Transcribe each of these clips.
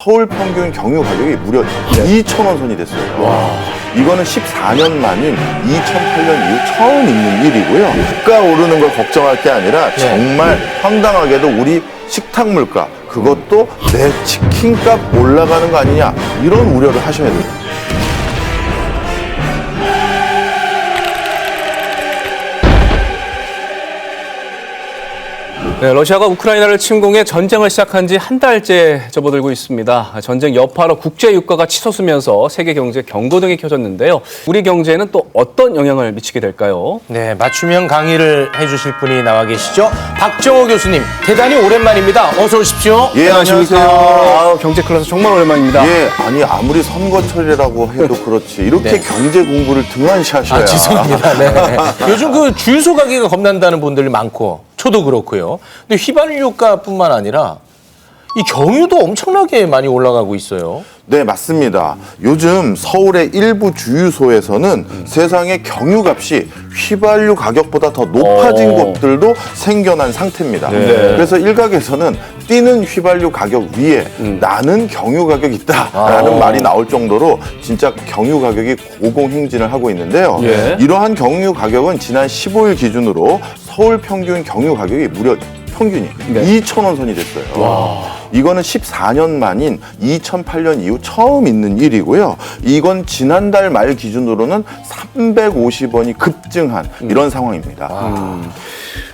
서울 평균 경유 가격이 무려 2,000원 선이 됐어요. 와. 이거는 14년 만인 2008년 이후 처음 있는 일이고요. 물가 오르는 걸 걱정할 게 아니라 정말 황당하게도 우리 식탁 물가, 그것도 내 치킨값 올라가는 거 아니냐, 이런 우려를 하셔야 돼요. 네, 러시아가 우크라이나를 침공해 전쟁을 시작한 지 한 달째 접어들고 있습니다. 전쟁 여파로 국제 유가가 치솟으면서 세계 경제 경고등이 켜졌는데요. 우리 경제에는 또 어떤 영향을 미치게 될까요? 네, 맞춤형 강의를 해주실 분이 나와 계시죠. 박정호 교수님, 대단히 오랜만입니다. 어서 오십시오. 예, 안녕하세요. 아, 경제 클래스 정말 오랜만입니다. 예, 아니 아무리 선거철이라고 해도 그렇지 이렇게 경제 공부를 등한시하셔야. 죄송합니다. 네. 요즘 그 주유소 가격이 겁난다는 분들이 많고, 저도 그렇고요. 근데 휘발유가뿐만 아니라 이 경유도 엄청나게 많이 올라가고 있어요. 네, 맞습니다. 요즘 서울의 일부 주유소에서는 세상의 경유값이 휘발유 가격보다 더 높아진 곳들도 생겨난 상태입니다. 네. 그래서 일각에서는 뛰는 휘발유 가격 위에 나는 경유 가격이 있다라는 말이 나올 정도로 진짜 경유 가격이 고공행진을 하고 있는데요. 예. 이러한 경유 가격은 지난 15일 기준으로 서울 평균 경유 가격이 무려 평균이 2,000원 선이 됐어요. 이거는 14년 만인 2008년 이후 처음 있는 일이고요. 이건 지난달 말 기준으로는 350원이 급증한 이런 상황입니다.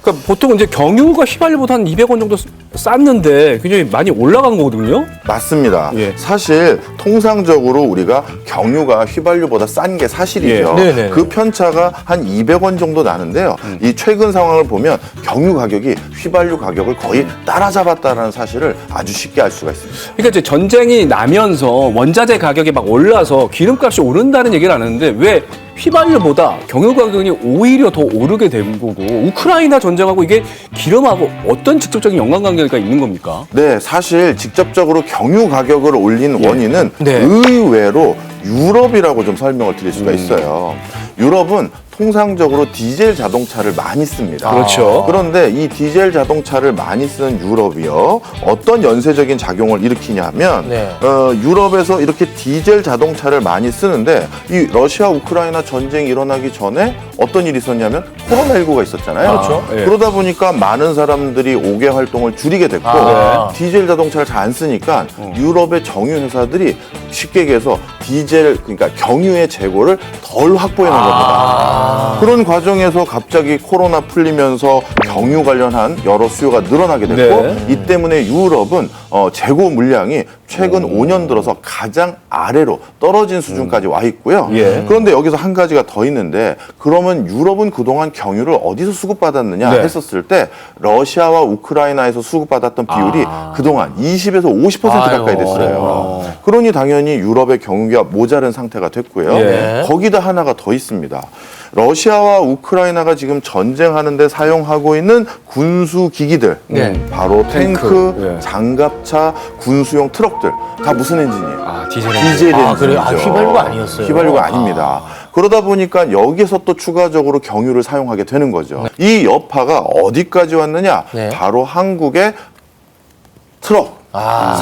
그러니까 보통 이제 경유가 휘발유보다 한 200원 정도 쌌는데 굉장히 많이 올라간 거거든요. 맞습니다. 예. 사실 통상적으로 우리가 경유가 휘발유보다 싼 게 사실이죠. 예. 네네. 그 편차가 한 200원 정도 나는데요. 이 최근 상황을 보면 경유 가격이 휘발유 가격을 거의 따라잡았다는 사실을 아주 쉽게 알 수가 있습니다. 그러니까 이제 전쟁이 나면서 원자재 가격이 막 올라서 기름값이 오른다는 얘기를 안 하는데 왜 휘발유보다 경유 가격이 오히려 더 오르게 된 거고, 우크라이나 전쟁하고 이게 기름하고 어떤 직접적인 연관관계가 있는 겁니까? 네, 사실 직접적으로 경유 가격을 올린 원인은 네. 의외로 유럽이라고 좀 설명을 드릴 수가 있어요. 유럽은 통상적으로 디젤 자동차를 많이 씁니다. 그렇죠. 그런데 이 디젤 자동차를 많이 쓰는 유럽이요, 어떤 연쇄적인 작용을 일으키냐면 네. 유럽에서 이렇게 디젤 자동차를 많이 쓰는데 이 러시아 우크라이나 전쟁이 일어나기 전에 어떤 일이 있었냐면 코로나19가 있었잖아요. 그렇죠. 예. 그러다 보니까 많은 사람들이 5개 활동을 줄이게 됐고 디젤 자동차를 잘 안 쓰니까 유럽의 정유 회사들이 쉽게 얘기해서 디젤, 그러니까 경유의 재고를 덜 확보해 놓은 겁니다. 그런 과정에서 갑자기 코로나 풀리면서 경유 관련한 여러 수요가 늘어나게 됐고, 네. 이 때문에 유럽은 재고 물량이 최근 5년 들어서 가장 아래로 떨어진 수준까지 와 있고요. 예. 그런데 여기서 한 가지가 더 있는데, 그러면 유럽은 그동안 경유를 어디서 수급받았느냐 네. 했었을 때 러시아와 우크라이나에서 수급받았던 비율이 그동안 20에서 50% 가까이 됐어요. 그러니 당연히 유럽의 경유가 모자른 상태가 됐고요. 예. 거기다 하나가 더 있습니다. 러시아와 우크라이나가 지금 전쟁하는데 사용하고 있는 군수 기기들, 바로 탱크, 예. 장갑차, 군수용 트럭들 다 무슨 엔진이에요? 아, 디젤 디젤 엔진이죠. 그래요? 휘발유가 아니었어요? 휘발유가 아닙니다. 그러다 보니까 여기서 또 추가적으로 경유를 사용하게 되는 거죠. 이 여파가 어디까지 왔느냐? 네. 바로 한국의 트럭,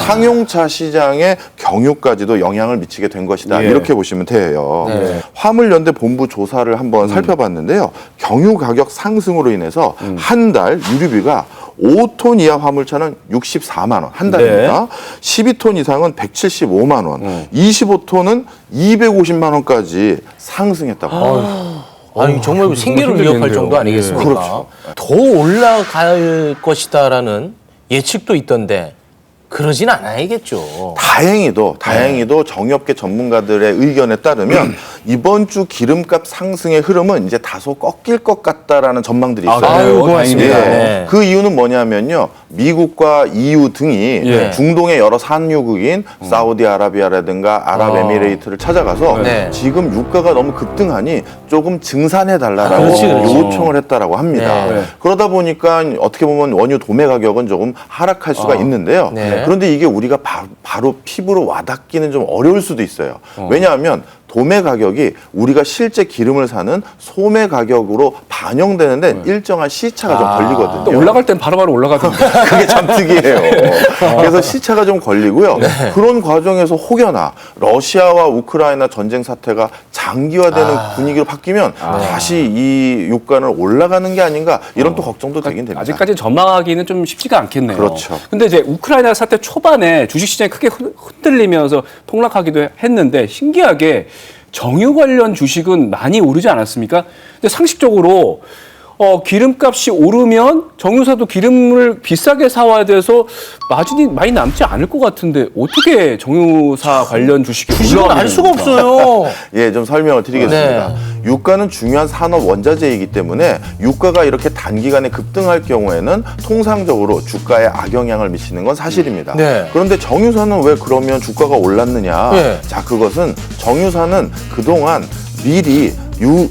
상용차 시장의 경유까지도 영향을 미치게 된 것이다. 예. 이렇게 보시면 돼요. 네. 화물연대 본부 조사를 한번 살펴봤는데요. 경유 가격 상승으로 인해서 한 달 유류비가 5톤 이하 화물차는 64만 원, 한 달입니다. 12톤 이상은 175만 원, 25톤은 250만 원까지 상승했다고. 아니 정말 생계를 위협할 힘들겠네요. 정도 아니겠습니까? 그렇죠. 더 올라갈 것이다라는 예측도 있던데 그러진 않아야겠죠. 다행히도 정유업계 전문가들의 의견에 따르면 이번 주 기름값 상승의 흐름은 이제 다소 꺾일 것 같다라는 전망들이 있어요. 그래요? 고맙습니다. 예. 네. 그 이유는 뭐냐면요. 미국과 EU 등이 예. 중동의 여러 산유국인 사우디아라비아라든가 아랍에미레이트를 찾아가서 네. 지금 유가가 너무 급등하니 조금 증산해달라고 그렇지. 요청을 했다라고 합니다. 네. 그러다 보니까 어떻게 보면 원유 도매 가격은 조금 하락할 수가 있는데요. 네. 그런데 이게 우리가 바로 피부로 와닿기는 좀 어려울 수도 있어요. 왜냐하면 도매 가격이 우리가 실제 기름을 사는 소매 가격으로 반영되는데 일정한 시차가 좀 걸리거든요. 또 올라갈 땐 바로바로 올라가던데. 그게 참 특이해요. 그래서 시차가 좀 걸리고요. 그런 과정에서 혹여나 러시아와 우크라이나 전쟁 사태가 장기화되는 분위기로 바뀌면 다시 이 유가는 올라가는 게 아닌가 이런 또 걱정도 되긴 됩니다. 아직까지 전망하기는 좀 쉽지가 않겠네요. 그렇죠. 근데 이제 우크라이나 사태 초반에 주식시장이 크게 흔들리면서 폭락하기도 했는데 신기하게 정유 관련 주식은 많이 오르지 않았습니까? 근데 상식적으로 기름값이 오르면 정유사도 기름을 비싸게 사와야 돼서 마진이 많이 남지 않을 것 같은데 어떻게 정유사 관련 주식이 주식은 알 수가 없어요. 예, 좀 설명을 드리겠습니다. 유가는 중요한 산업 원자재이기 때문에 유가가 이렇게 단기간에 급등할 경우에는 통상적으로 주가에 악영향을 미치는 건 사실입니다. 네. 그런데 정유사는 왜 그러면 주가가 올랐느냐? 네. 자, 그것은 정유사는 그동안 미리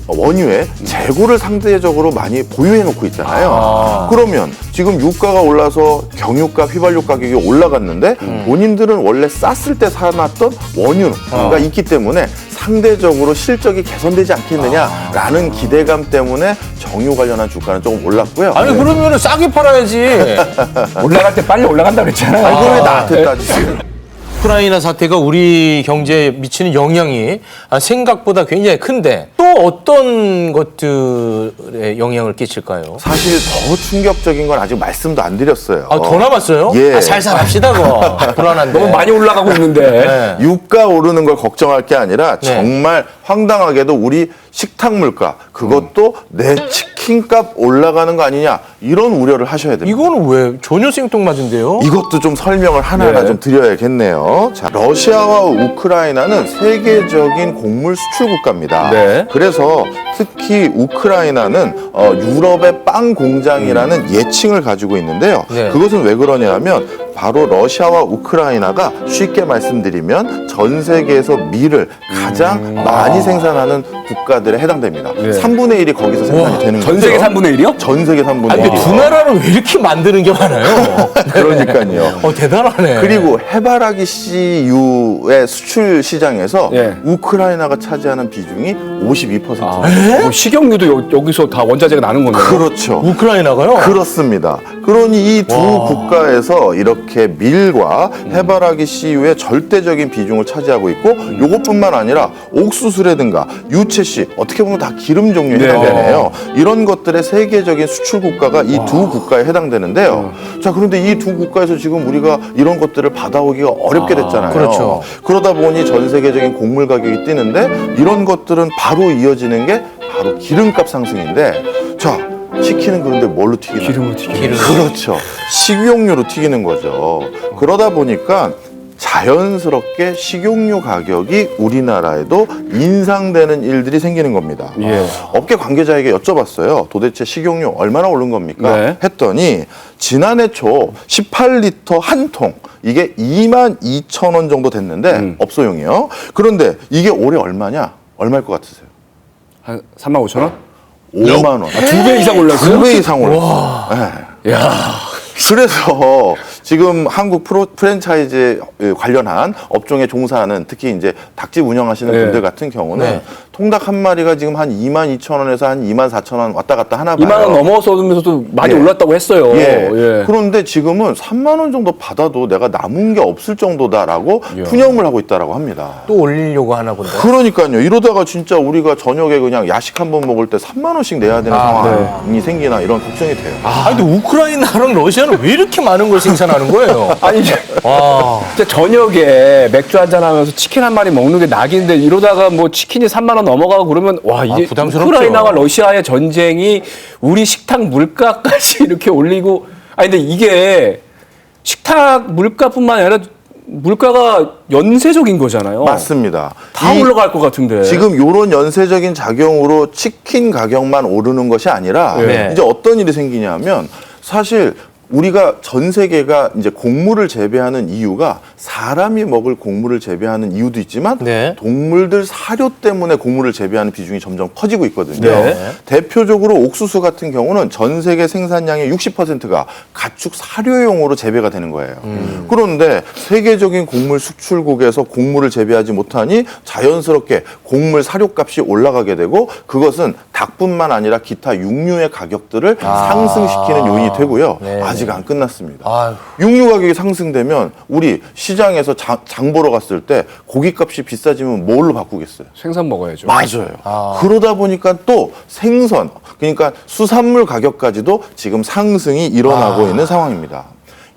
원유의 재고를 상대적으로 많이 보유해 놓고 있잖아요. 그러면 지금 유가가 올라서 경유값, 휘발유 가격이 올라갔는데 본인들은 원래 쌌을 때 사놨던 원유가 있기 때문에 상대적으로 실적이 개선되지 않겠느냐라는 기대감 때문에 정유 관련한 주가는 조금 올랐고요. 아니 그러면 싸게 팔아야지. 올라갈 때 빨리 올라간다고 그랬잖아요. 아니, 그걸 왜 나한테 따지세요? 우크라이나 사태가 우리 경제에 미치는 영향이 생각보다 굉장히 큰데 또 어떤 것들에 영향을 끼칠까요? 사실 더 충격적인 건 아직 말씀도 안 드렸어요. 더 남았어요? 예. 살살합시다, 그거. 불안한데. 너무 많이 올라가고 있는데. 네. 유가 오르는 걸 걱정할 게 아니라 정말 황당하게도 우리 식탁 물가 그것도 내 치킨값 올라가는 거 아니냐 이런 우려를 하셔야 됩니다. 이거는 왜 전혀 생뚱맞은데요? 이것도 좀 설명을 하나하나 좀 드려야겠네요. 자, 러시아와 우크라이나는 세계적인 곡물 수출 국가입니다. 네. 그래서 특히 우크라이나는 유럽의 빵 공장이라는 예칭을 가지고 있는데요. 네. 그것은 왜 그러냐 하면 바로 러시아와 우크라이나가 쉽게 말씀드리면 전 세계에서 밀을 가장 많이 생산하는 국가들에 해당됩니다. 3분의 1이 거기서 생산이 되는 거죠. 전 세계 3분의 1이요? 전 세계 3분의 1이요. 아니, 근데 두 나라를 왜 이렇게 만드는 게 많아요? 그러니까요. 대단하네. 그리고 해바라기 씨유의 수출 시장에서 예. 우크라이나가 차지하는 비중이 52%. 식용유도 여기서 다 원자재가 나는 거네요. 그렇죠. 우크라이나가요? 그렇습니다. 그러니 이 두 국가에서 이렇게 밀과 해바라기 씨유의 절대적인 비중을 차지하고 있고 이것뿐만 아니라 옥수수라든가 유채씨 어떻게 보면 다 기름 종류에 해당되네요. 이런 것들의 세계적인 수출 국가가 이 두 국가에 해당되는데요. 자, 그런데 이 두 국가에서 지금 우리가 이런 것들을 받아오기가 어렵게 됐잖아요. 그렇죠. 그러다 보니 전 세계적인 곡물 가격이 뛰는데 이런 것들은 바로 이어지는 게 바로 기름값 상승인데 자, 치킨은 그런데 뭘로 튀기나요? 기름으로 튀기는 그렇죠. 식용유로 튀기는 거죠. 그러다 보니까 자연스럽게 식용유 가격이 우리나라에도 인상되는 일들이 생기는 겁니다. 예. 업계 관계자에게 여쭤봤어요. 도대체 식용유 얼마나 오른 겁니까? 네. 했더니 지난해 초 18리터 한 통 이게 22,000원 정도 됐는데 업소용이요. 그런데 이게 올해 얼마냐? 얼마일 것 같으세요? 한 3만 5천 원? 5만 원. 2배 이상 올랐어요? 2배 이상 올랐어요. 네. 야. 그래서 지금 한국 프랜차이즈 관련한 업종에 종사하는 특히 이제 닭집 운영하시는 네. 분들 같은 경우는 네. 통닭 한 마리가 지금 한 22,000원에서 한 24,000원 왔다 갔다 하나 봐요. 2만 원 넘어서면서도 많이 예. 올랐다고 했어요. 예. 예. 그런데 지금은 3만 원 정도 받아도 내가 남은 게 없을 정도다라고 푸념을 하고 있다라고 합니다. 또 올리려고 하나 본데. 그러니까요. 이러다가 진짜 우리가 저녁에 그냥 야식 한 번 먹을 때 3만 원씩 내야 되는 상황이 생기나 이런 걱정이 돼요. 근데 우크라이나랑 러시아는 왜 이렇게 많은 걸 생산하는 거예요? 아니 이제 와. 진짜 저녁에 맥주 한잔 하면서 치킨 한 마리 먹는 게 낙인데 이러다가 뭐 치킨이 3만 원 넘어가고 그러면 와 이게 부담스럽죠. 우크라이나와 러시아의 전쟁이 우리 식탁 물가까지 이렇게 올리고 아니 근데 이게 식탁 물가뿐만 아니라 물가가 연쇄적인 거잖아요. 맞습니다. 다 올라갈 것 같은데. 지금 이런 연쇄적인 작용으로 치킨 가격만 오르는 것이 아니라 네. 이제 어떤 일이 생기냐면 사실 우리가 전 세계가 이제 곡물을 재배하는 이유가 사람이 먹을 곡물을 재배하는 이유도 있지만 네. 동물들 사료 때문에 곡물을 재배하는 비중이 점점 커지고 있거든요. 네. 대표적으로 옥수수 같은 경우는 전 세계 생산량의 60%가 가축 사료용으로 재배가 되는 거예요. 그런데 세계적인 곡물 수출국에서 곡물을 재배하지 못하니 자연스럽게 곡물 사료값이 올라가게 되고 그것은 닭뿐만 아니라 기타 육류의 가격들을 상승시키는 요인이 되고요. 네. 아직 안 끝났습니다. 아유. 육류 가격이 상승되면 우리 시장에서 장 보러 갔을 때 고기값이 비싸지면 뭘로 바꾸겠어요? 생선 먹어야죠. 맞아요. 그러다 보니까 또 생선, 그러니까 수산물 가격까지도 지금 상승이 일어나고 있는 상황입니다.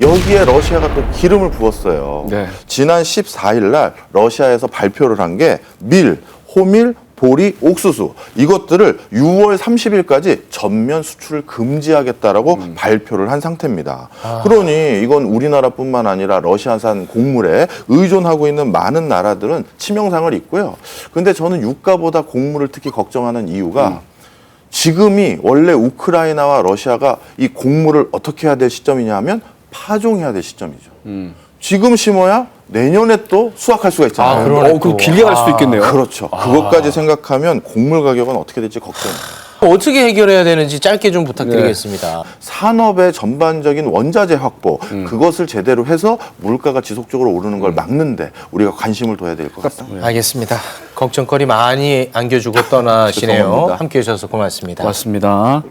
여기에 러시아가 또 기름을 부었어요. 네. 지난 14일 날 러시아에서 발표를 한 게 밀, 호밀, 보리, 옥수수 이것들을 6월 30일까지 전면 수출을 금지하겠다라고 발표를 한 상태입니다. 그러니 이건 우리나라뿐만 아니라 러시아산 곡물에 의존하고 있는 많은 나라들은 치명상을 입고요. 근데 저는 유가보다 곡물을 특히 걱정하는 이유가 지금이 원래 우크라이나와 러시아가 이 곡물을 어떻게 해야 될 시점이냐 하면 파종해야 될 시점이죠. 지금 심어야 내년에 또 수확할 수가 있잖아요. 그러네. 그럼 길게 갈 수도 있겠네요. 그렇죠. 그것까지 생각하면 곡물 가격은 어떻게 될지 걱정입니다. 어떻게 해결해야 되는지 짧게 좀 부탁드리겠습니다. 산업의 전반적인 원자재 확보, 그것을 제대로 해서 물가가 지속적으로 오르는 걸 막는데 우리가 관심을 둬야 될 것 같습니다. 알겠습니다. 걱정거리 많이 안겨주고 떠나시네요. 죄송합니다. 함께해 주셔서 고맙습니다. 고맙습니다.